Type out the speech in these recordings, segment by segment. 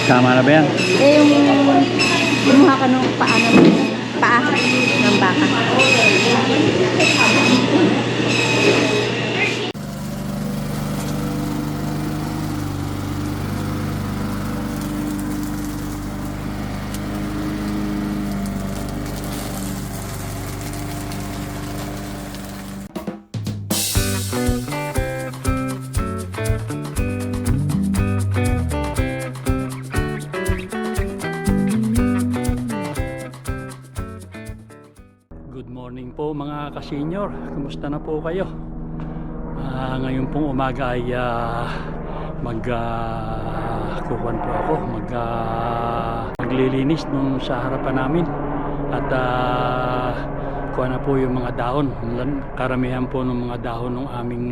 Tama na ba yan? Eh, yung kumuha ka ng paa ng baka. Good morning po mga ka-senior. Kumusta na po kayo? Ngayon pong umaga ay kukuhan po ako. Maglilinis nung sa harapan namin. At kuha na po yung mga dahon. Karamihan po ng mga dahon ng aming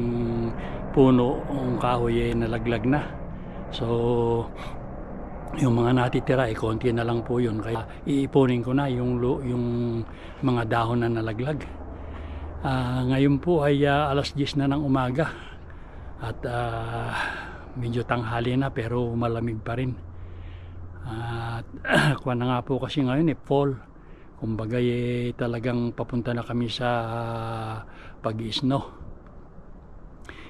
puno, ang kahoy ay nalaglag na. So yung mga natitira ay konti na lang po yun, kaya iipunin ko na yung mga dahon na nalaglag. Ngayon po ay alas 10 na ng umaga at medyo tanghali na pero malamig pa rin. Kuha na nga po kasi ngayon fall, kumbaga talagang papunta na kami sa pag-isno.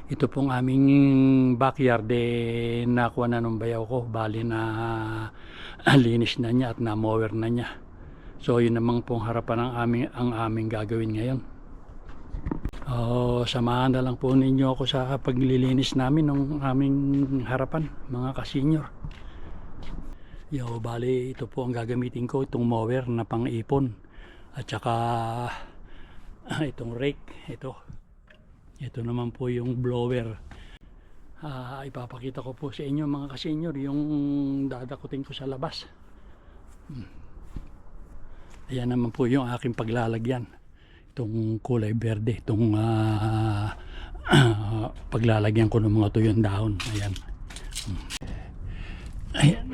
Ito pong aming backyard nakuha na ng bayaw ko, bali na linis na niya at na-mower na niya. So yun namang pong harapan ang aming gagawin ngayon. Samahan na lang po ninyo ako sa paglilinis namin ng aming harapan, mga ka-senior. Bali ito po ang gagamitin ko, itong mower na pang-ipon at saka itong rake, ito naman po yung blower. Ipapakita ko po sa inyo mga ka-senior yung dadakutin ko sa labas. Ayan naman po yung aking paglalagyan, itong kulay berde, itong paglalagyan ko ng mga tuyong dahon. Ayan. Ayan.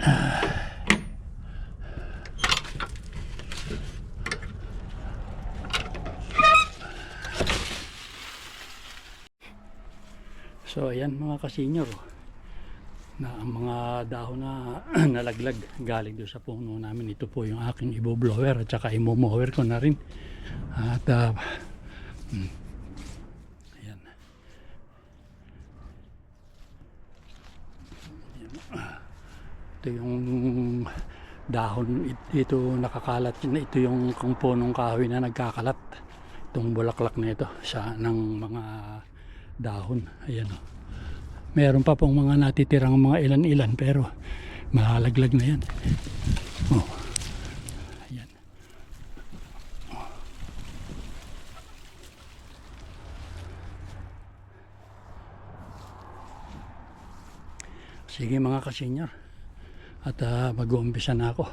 So ayan mga ka-senior, na ang mga dahon na nalaglag galing doon sa puno namin. Ito po yung aking ibo-blower at saka imo-mower ko na rin. At ayan. Ito yung dahon, ito nakakalat, ito yung punong kahoy na nagkakalat, itong bulaklak na ito ng mga dahon. Ayan o. Meron pa pong mga natitirang mga ilan-ilan pero malalaglag na yan. Ayan. Sige mga ka-senior, at mag-uumpisa na ako.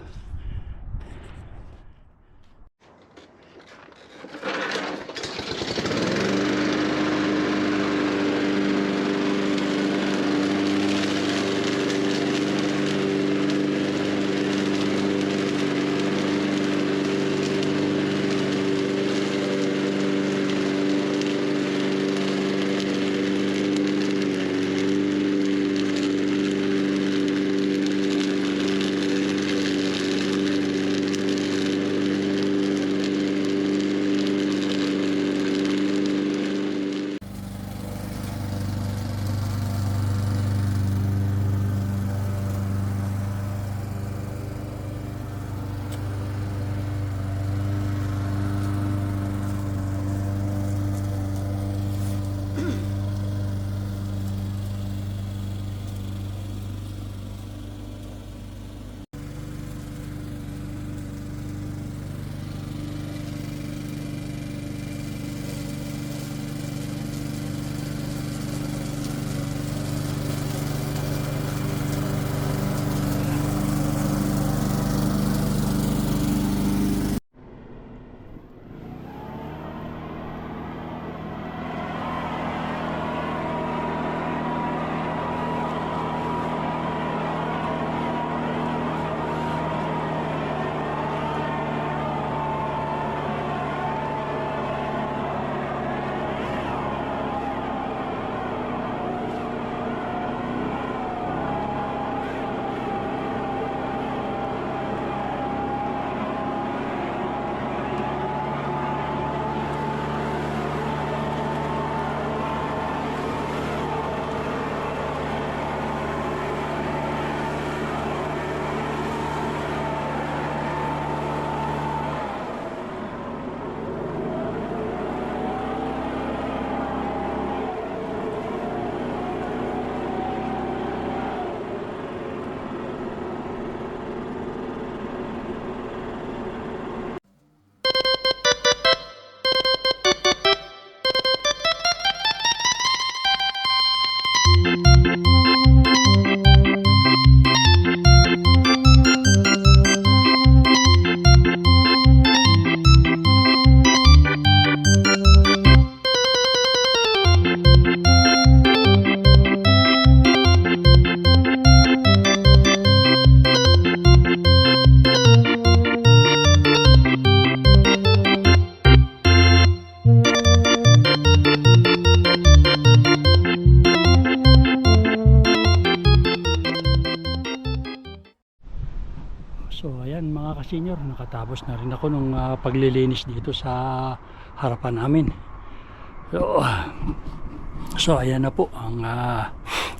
So ayan mga kasenyor, nakatapos na rin ako nung paglilinis dito sa harapan namin. So ayan na po ang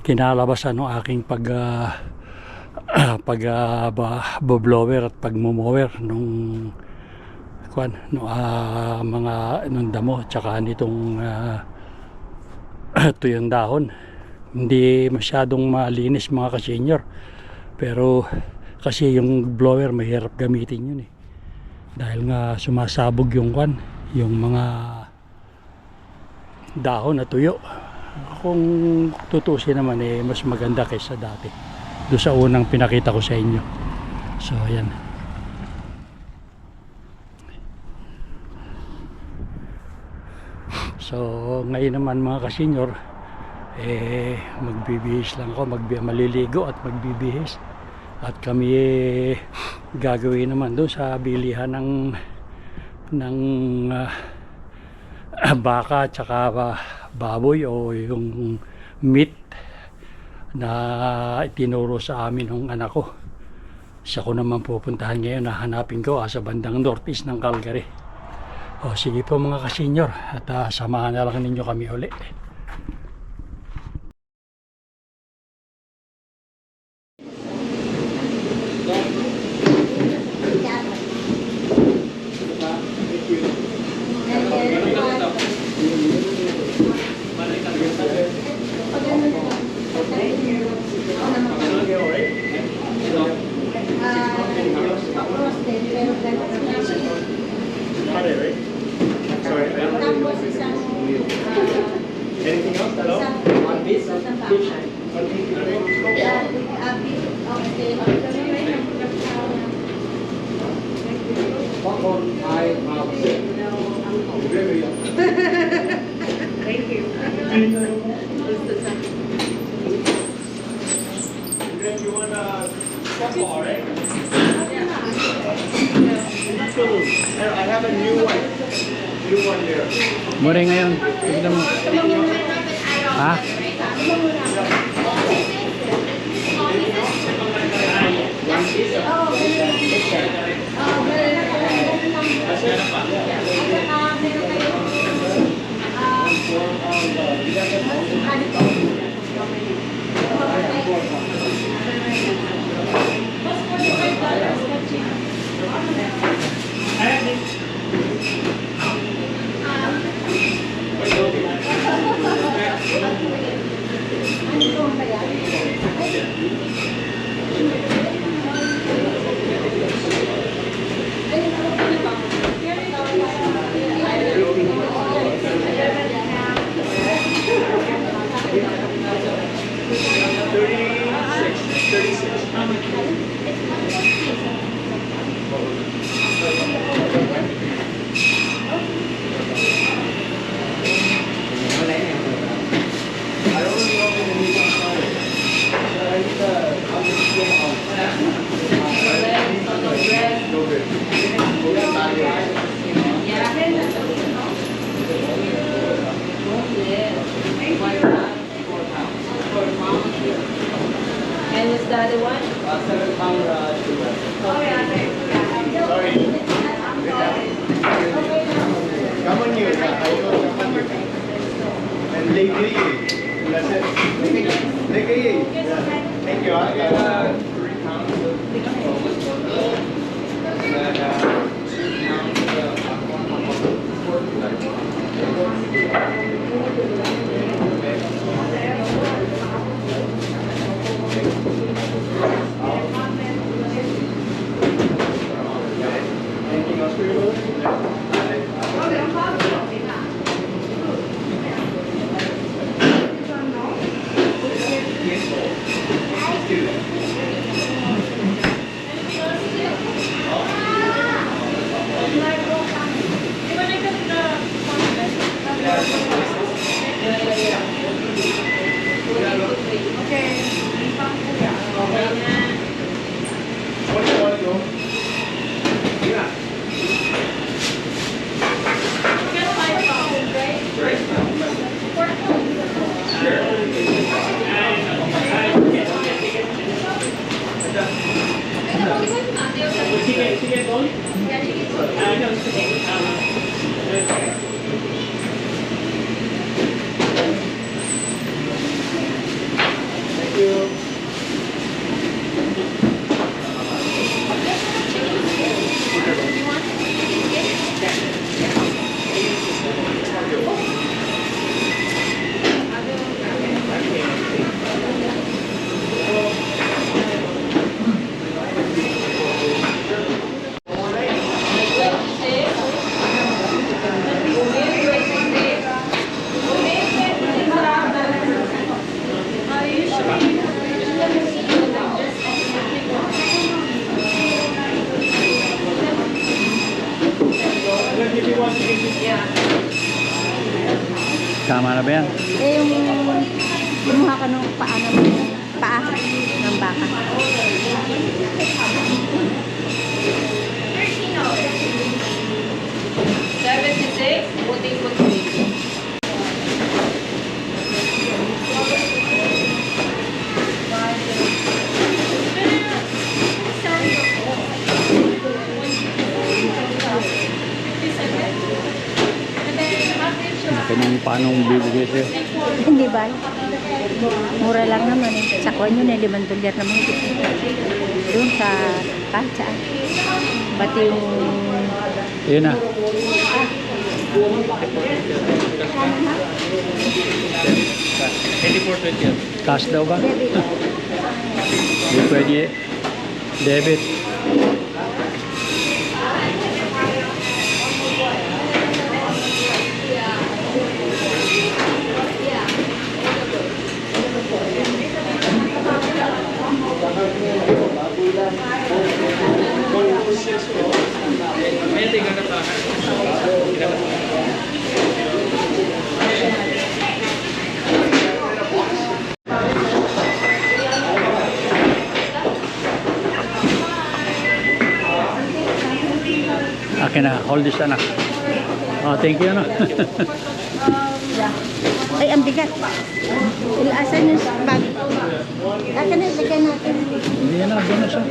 kinalabasan ng aking blower at pagmo-mower nung mga nung damo tsaka nitong tuyong dahon. Hindi masyadong malinis mga kasenyor, pero kasi yung blower mahirap gamitin yun dahil nga sumasabog yung yung mga dahon na tuyo. Kung tutusin naman mas maganda kaysa dati doon sa unang pinakita ko sa inyo. So ayan. So ngayon naman mga kasenyor, magbibihis lang ako, maliligo at magbibihis. At kami gagawin naman doon sa bilihan ng baka at saka baboy o yung meat na itinuro sa amin ng anak ko. Siya ko naman pupuntahan ngayon, hanapin ko sa bandang northeast ng Calgary. O sige po mga kasenyor, at samahan na lang ninyo kami uli. Anything else? Hello? On this? Thank you. You want football, right? I have a new one. New one there. Mure ngayon, tignan mo. Ha? And is the other one? 7 pound sugar. Sorry. Come on, you. I know come on, you. And legay. That's it. Legay. Thank you. I got 3 pounds of and 2 Anything else for you? What do you want to go? Yeah. Sure. Tama na ba yan? Eh, yung kumuha ka ng paa ng baka. Puting puting. Kanyang paano bibigay sa'yo? Hindi ba? Mura lang naman eh. Sa kuha nyo na, $5 naman. Doon sa kahit saan. Pati yung... Yun na. Cash daw ba? Debit. Hindi pwede. Debit. Akin na, hold this anak. Oh, thank you, ano? Ay, ang bigat. Ilaasan yung bag. Akin na, bigyan natin. Hindi na, doon na siya.